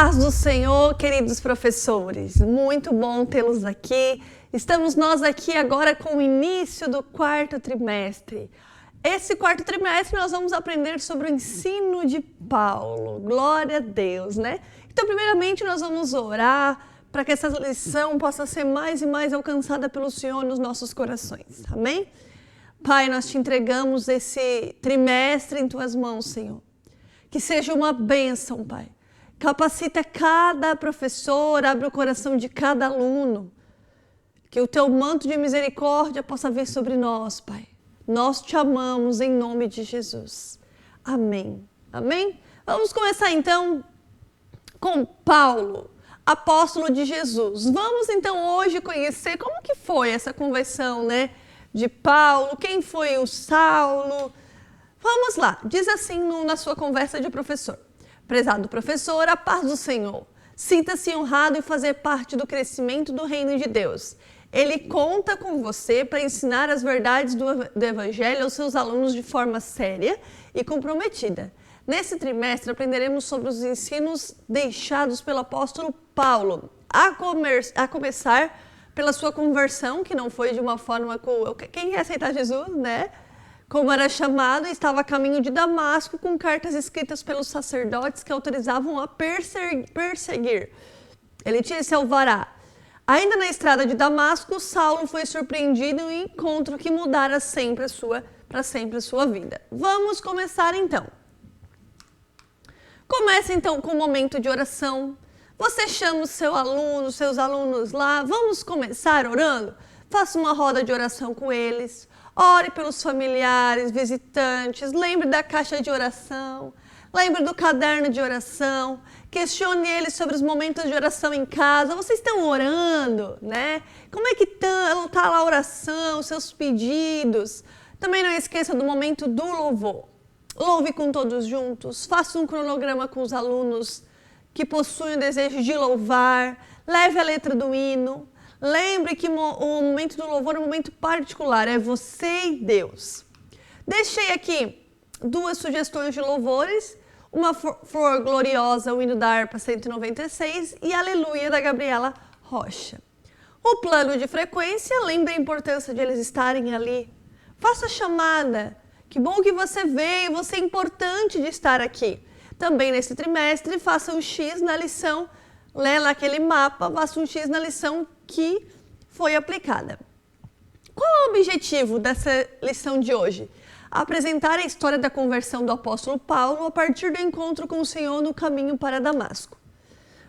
paz do Senhor, queridos professores. Muito bom tê-los aqui. Estamos nós aqui agora com o início do quarto trimestre. Esse quarto trimestre nós vamos aprender sobre o ensino de Paulo. Glória a Deus, né? Então, primeiramente, nós vamos orar para que essa lição possa ser mais e mais alcançada pelo Senhor nos nossos corações. Amém? Pai, nós te entregamos esse trimestre em tuas mãos, Senhor. Que seja uma bênção, Pai. Capacita cada professor, abre o coração de cada aluno. Que o teu manto de misericórdia possa vir sobre nós, Pai. Nós te amamos em nome de Jesus. Amém. Amém? Vamos começar então com Paulo, apóstolo de Jesus. Vamos então hoje conhecer como que foi essa conversão, né, de Paulo, quem foi o Saulo. Vamos lá, diz assim na sua conversa de professor. Prezado professor, a paz do Senhor. Sinta-se honrado em fazer parte do crescimento do reino de Deus. Ele conta com você para ensinar as verdades do Evangelho aos seus alunos de forma séria e comprometida. Nesse trimestre, aprenderemos sobre os ensinos deixados pelo apóstolo Paulo, a começar pela sua conversão, que não foi de uma forma... Quem quer aceitar Jesus, né? Como era chamado, estava a caminho de Damasco com cartas escritas pelos sacerdotes que autorizavam a perseguir. Ele tinha esse alvará. Ainda na estrada de Damasco, Saulo foi surpreendido em um encontro que mudara para sempre a sua vida. Vamos começar então. Comece então com um momento de oração. Você chama seus alunos lá. Vamos começar orando? Faça uma roda de oração com eles. Ore pelos familiares, visitantes, lembre da caixa de oração, lembre do caderno de oração, questione eles sobre os momentos de oração em casa. Vocês estão orando, né? Como é que tá lá a oração, seus pedidos? Também não esqueça do momento do louvor. Louve com todos juntos, faça um cronograma com os alunos que possuem o desejo de louvar, leve a letra do hino. Lembre que o momento do louvor é um momento particular, é você e Deus. Deixei aqui duas sugestões de louvores, uma Flor Gloriosa, o hino da harpa 196 e Aleluia da Gabriela Rocha. O plano de frequência, lembre a importância de eles estarem ali. Faça a chamada, que bom que você veio, você é importante de estar aqui. Também nesse trimestre, faça um X na lição, naquele mapa, faça um X na lição que foi aplicada. Qual é o objetivo dessa lição de hoje? Apresentar a história da conversão do apóstolo Paulo a partir do encontro com o Senhor no caminho para Damasco.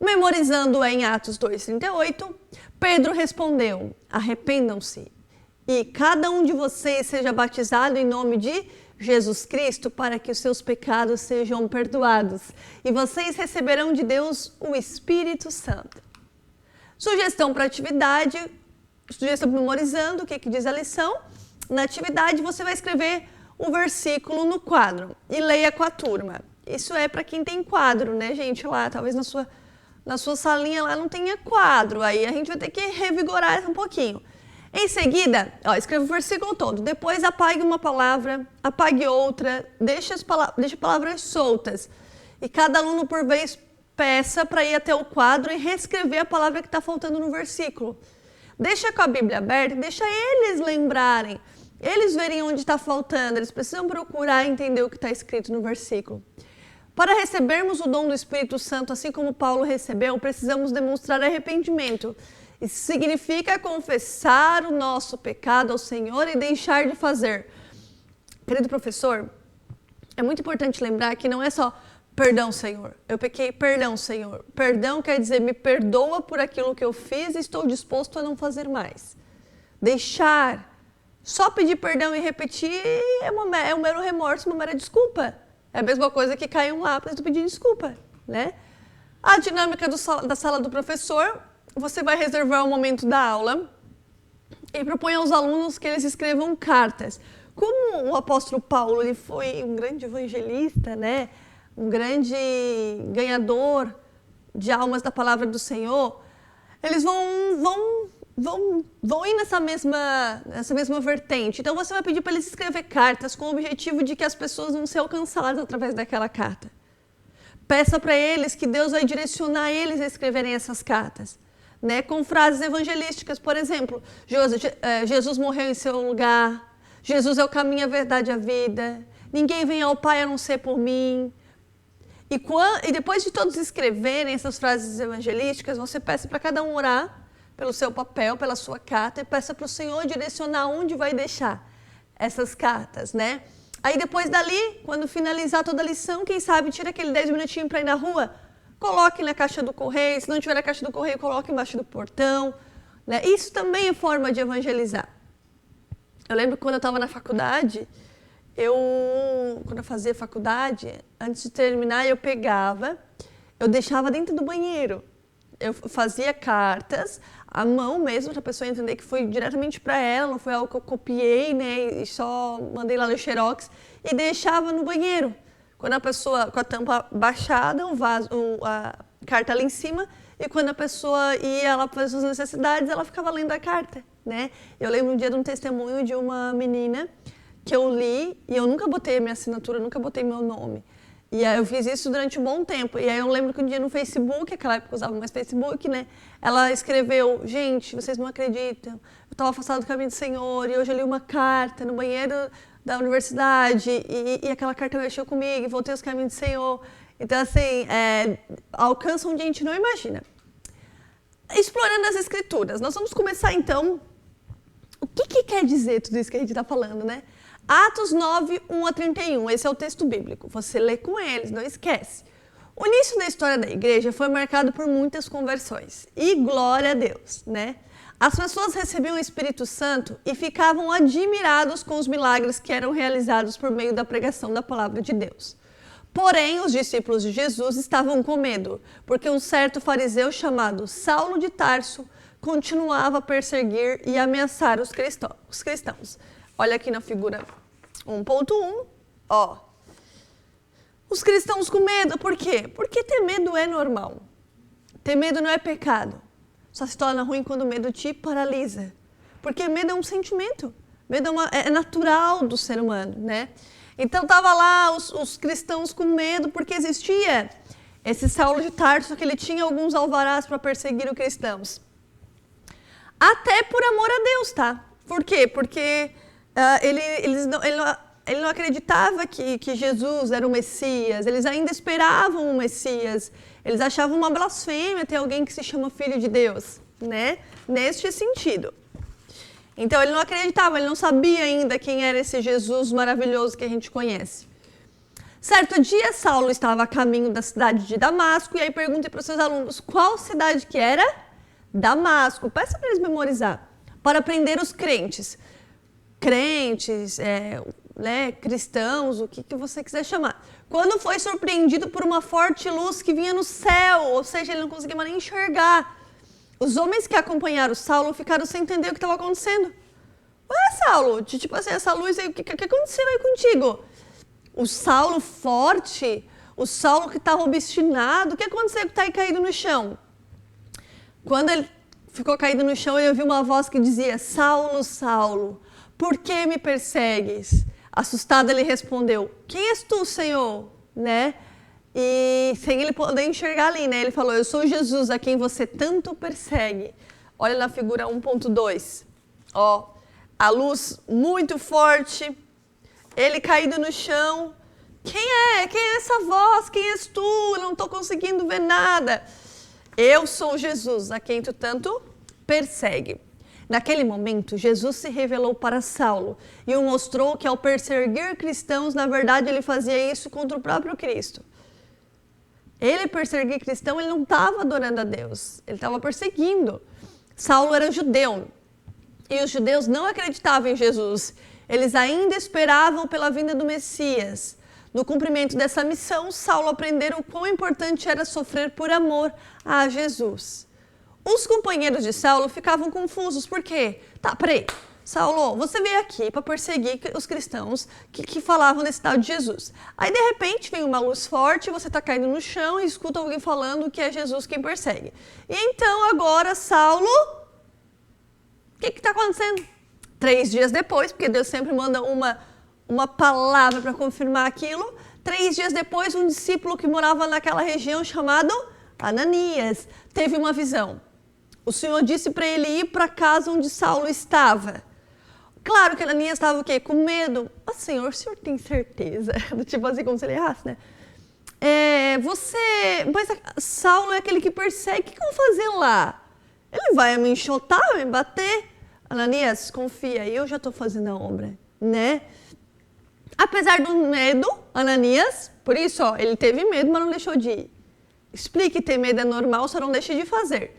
Memorizando em Atos 2,38, Pedro respondeu: arrependam-se e cada um de vocês seja batizado em nome de Jesus Cristo para que os seus pecados sejam perdoados e vocês receberão de Deus o Espírito Santo. Sugestão para atividade, sugestão memorizando, o que diz a lição. Na atividade você vai escrever o versículo no quadro e leia com a turma. Isso é para quem tem quadro, né, gente? Lá, talvez na sua salinha lá não tenha quadro, aí a gente vai ter que revigorar um pouquinho. Em seguida, escreva o versículo todo, depois apague uma palavra, apague outra, deixe palavras soltas. E cada aluno por vez peça para ir até o quadro e reescrever a palavra que está faltando no versículo. Deixa com a Bíblia aberta, deixa eles lembrarem, eles verem onde está faltando, eles precisam procurar entender o que está escrito no versículo. Para recebermos o dom do Espírito Santo, assim como Paulo recebeu, precisamos demonstrar arrependimento. Isso significa confessar o nosso pecado ao Senhor e deixar de fazer. Querido professor, é muito importante lembrar que não é só perdão, Senhor, eu pequei, perdão, Senhor. Perdão quer dizer me perdoa por aquilo que eu fiz e estou disposto a não fazer mais. Deixar, só pedir perdão e repetir é um mero remorso, uma mera desculpa. É a mesma coisa que cair um lápis e pedir desculpa, né? A dinâmica da sala do professor, você vai reservar o momento da aula e propõe aos alunos que eles escrevam cartas. Como o apóstolo Paulo ele foi um grande evangelista, né? Um grande ganhador de almas da palavra do Senhor, eles vão ir nessa mesma vertente. Então você vai pedir para eles escrever cartas com o objetivo de que as pessoas vão ser alcançadas através daquela carta. Peça para eles que Deus vai direcionar eles a escreverem essas cartas, né? Com frases evangelísticas, por exemplo, Jesus morreu em seu lugar, Jesus é o caminho, a verdade e a vida, ninguém vem ao Pai a não ser por mim. E depois de todos escreverem essas frases evangelísticas, você peça para cada um orar pelo seu papel, pela sua carta, e peça para o Senhor direcionar onde vai deixar essas cartas, né? Aí depois dali, quando finalizar toda a lição, quem sabe tira aquele 10 minutinhos para ir na rua, coloque na caixa do correio, se não tiver na caixa do correio, coloque embaixo do portão, né? Isso também é forma de evangelizar. Eu lembro que quando eu estava na faculdade, quando eu fazia faculdade, antes de terminar, eu deixava dentro do banheiro. Eu fazia cartas, à mão mesmo, para a pessoa entender que foi diretamente para ela, não foi algo que eu copiei, né, e só mandei lá no Xerox, e deixava no banheiro. Quando a pessoa, com a tampa baixada, a carta ali em cima, e quando a pessoa ia lá fazer suas necessidades, ela ficava lendo a carta, né? Eu lembro um dia de um testemunho de uma menina que eu li, e eu nunca botei a minha assinatura, nunca botei meu nome. E aí eu fiz isso durante um bom tempo. E aí eu lembro que um dia no Facebook, naquela época eu usava mais Facebook, né? Ela escreveu, gente, vocês não acreditam, eu estava afastada do caminho do Senhor e hoje eu li uma carta no banheiro da universidade e aquela carta mexeu comigo e voltei aos caminhos do Senhor. Então, assim, alcança onde a gente não imagina. Explorando as Escrituras, nós vamos começar então. O que quer dizer tudo isso que a gente está falando, né? Atos 9, 1 a 31, esse é o texto bíblico. Você lê com eles, não esquece. O início da história da igreja foi marcado por muitas conversões. E glória a Deus, né? As pessoas recebiam o Espírito Santo e ficavam admirados com os milagres que eram realizados por meio da pregação da palavra de Deus. Porém, os discípulos de Jesus estavam com medo, porque um certo fariseu chamado Saulo de Tarso continuava a perseguir e ameaçar os cristãos. Olha aqui na figura 1.1, ó. Os cristãos com medo, por quê? Porque ter medo é normal. Ter medo não é pecado. Só se torna ruim quando o medo te paralisa. Porque medo é um sentimento. Medo é natural do ser humano, né? Então, tava lá os cristãos com medo porque existia esse Saulo de Tarso, que ele tinha alguns alvarás para perseguir os cristãos. Até por amor a Deus, tá? Por quê? Porque ele não acreditava que Jesus era o Messias, eles ainda esperavam o Messias, eles achavam uma blasfêmia ter alguém que se chama Filho de Deus, né? Neste sentido. Então ele não acreditava, ele não sabia ainda quem era esse Jesus maravilhoso que a gente conhece. Certo dia, Saulo estava a caminho da cidade de Damasco e aí perguntei para os seus alunos qual cidade que era? Damasco. Peça para eles memorizar, para prender os crentes, né, cristãos, o que você quiser chamar. Quando foi surpreendido por uma forte luz que vinha no céu, ou seja, ele não conseguia mais nem enxergar. Os homens que acompanharam Saulo ficaram sem entender o que estava acontecendo. Ué, Saulo, tipo assim, essa luz aí, o que aconteceu aí contigo? O Saulo forte, o Saulo que estava obstinado, o que aconteceu que está aí caído no chão? Quando ele ficou caído no chão, ele ouviu uma voz que dizia, Saulo, Saulo, por que me persegues? Assustado, ele respondeu, quem és tu, Senhor? Né? E sem ele poder enxergar ali, né? Ele falou, eu sou Jesus, a quem você tanto persegue. Olha na figura 1.2. Ó, a luz muito forte, ele caído no chão. Quem é? Quem é essa voz? Quem és tu? Eu não estou conseguindo ver nada. Eu sou Jesus, a quem tu tanto persegue. Naquele momento, Jesus se revelou para Saulo e o mostrou que ao perseguir cristãos, na verdade, ele fazia isso contra o próprio Cristo. Ele perseguir cristão, ele não estava adorando a Deus, ele estava perseguindo. Saulo era judeu e os judeus não acreditavam em Jesus. Eles ainda esperavam pela vinda do Messias. No cumprimento dessa missão, Saulo aprendeu o quão importante era sofrer por amor a Jesus. Os companheiros de Saulo ficavam confusos, por quê? Tá, peraí, Saulo, você veio aqui para perseguir os cristãos que falavam desse tal de Jesus. Aí, de repente, vem uma luz forte, você está caindo no chão e escuta alguém falando que é Jesus quem persegue. E então, agora, Saulo, o que está acontecendo? 3 dias depois, porque Deus sempre manda uma palavra para confirmar aquilo, 3 dias depois, um discípulo que morava naquela região chamado Ananias teve uma visão. O Senhor disse para ele ir para a casa onde Saulo estava. Claro que Ananias estava o quê? Com medo. Senhor, o senhor tem certeza? Tipo assim, como se ele errasse, né? Mas Saulo é aquele que persegue, o que eu vou fazer lá? Ele vai me enxotar, vai me bater? Ananias, confia, eu já estou fazendo a obra, né? Apesar do medo, Ananias, por isso, ele teve medo, mas não deixou de ir. Explique que ter medo é normal, só não deixe de fazer.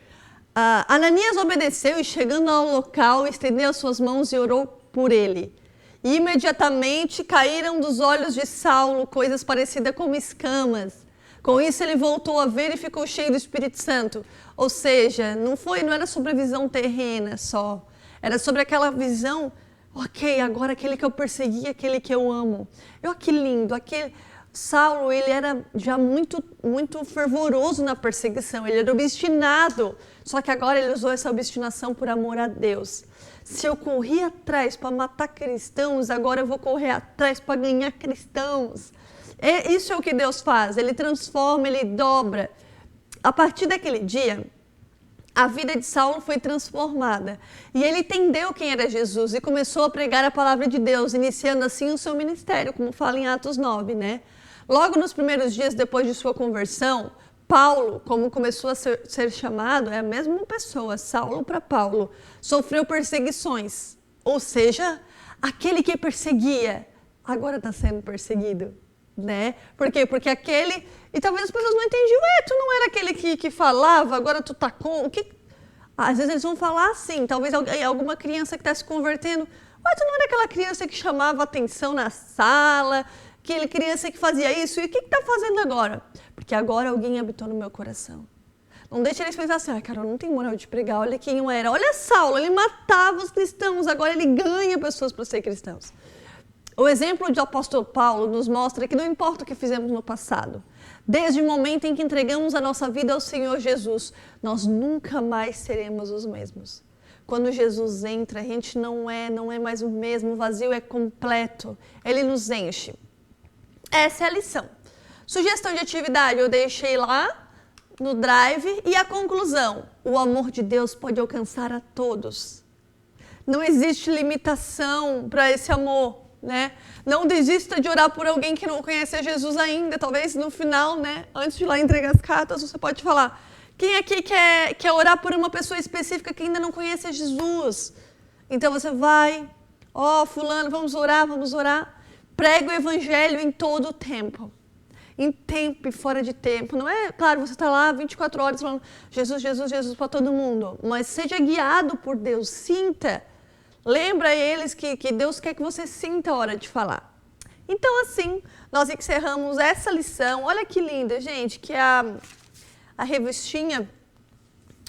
Ananias obedeceu e, chegando ao local, estendeu as suas mãos e orou por ele. E imediatamente caíram dos olhos de Saulo coisas parecidas com escamas. Com isso ele voltou a ver e ficou cheio do Espírito Santo. Ou seja, não era sobre a visão terrena só. Era sobre aquela visão, ok, agora aquele que eu persegui, aquele que eu amo. Olha que lindo, Saulo, ele era já muito fervoroso na perseguição, ele era obstinado. Só que agora ele usou essa obstinação por amor a Deus. Se eu corri atrás para matar cristãos, agora eu vou correr atrás para ganhar cristãos. Isso é o que Deus faz, ele transforma, ele dobra. A partir daquele dia, a vida de Saulo foi transformada. E ele entendeu quem era Jesus e começou a pregar a palavra de Deus, iniciando assim o seu ministério, como fala em Atos 9, né? Logo nos primeiros dias depois de sua conversão, Paulo, como começou a ser chamado, é a mesma pessoa, Saulo para Paulo, sofreu perseguições. Ou seja, aquele que perseguia, agora está sendo perseguido. Né? Por quê? Porque aquele... E talvez as pessoas não entendiam. Tu não era aquele que falava, agora tu tá com... Às vezes eles vão falar assim, talvez alguma criança que está se convertendo. Tu não era aquela criança que chamava atenção na sala, aquela criança que fazia isso, e o que está fazendo agora? Porque agora alguém habitou no meu coração. Não deixe eles pensar assim, cara, eu não tenho moral de pregar, olha quem eu era. Olha Saulo, ele matava os cristãos, agora ele ganha pessoas para ser cristãos. O exemplo do apóstolo Paulo nos mostra que não importa o que fizemos no passado, desde o momento em que entregamos a nossa vida ao Senhor Jesus, nós nunca mais seremos os mesmos. Quando Jesus entra, a gente não é mais o mesmo, o vazio é completo, ele nos enche. Essa é a lição. Sugestão de atividade eu deixei lá no Drive e a conclusão, o amor de Deus pode alcançar a todos. Não existe limitação para esse amor. Né? Não desista de orar por alguém que não conhece a Jesus ainda. Talvez no final, né, antes de ir lá entregar as cartas, você pode falar: quem aqui quer orar por uma pessoa específica que ainda não conhece a Jesus? Então você vai, fulano, vamos orar. Prega o evangelho em todo o tempo. Em tempo e fora de tempo. Não é, claro, você está lá 24 horas falando Jesus, Jesus, Jesus para todo mundo. Mas seja guiado por Deus, sinta. Lembra eles que Deus quer que você sinta a hora de falar. Então, assim, nós encerramos essa lição. Olha que linda, gente, que é a revistinha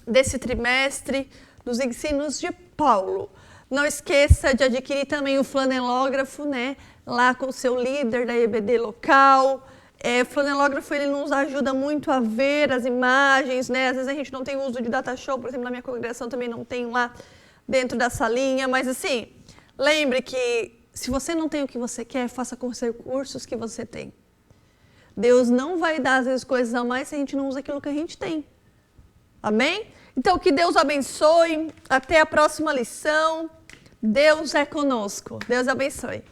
desse trimestre dos ensinos de Paulo. Não esqueça de adquirir também o flanelógrafo, né? Lá com o seu líder da EBD local. O flanelógrafo, ele nos ajuda muito a ver as imagens, né? Às vezes a gente não tem uso de data show, por exemplo, na minha congregação também não tem lá dentro da salinha, mas assim, lembre que se você não tem o que você quer, faça com os recursos que você tem. Deus não vai dar, às vezes, coisas a mais se a gente não usa aquilo que a gente tem. Amém? Então, que Deus abençoe. Até a próxima lição. Deus é conosco. Deus abençoe.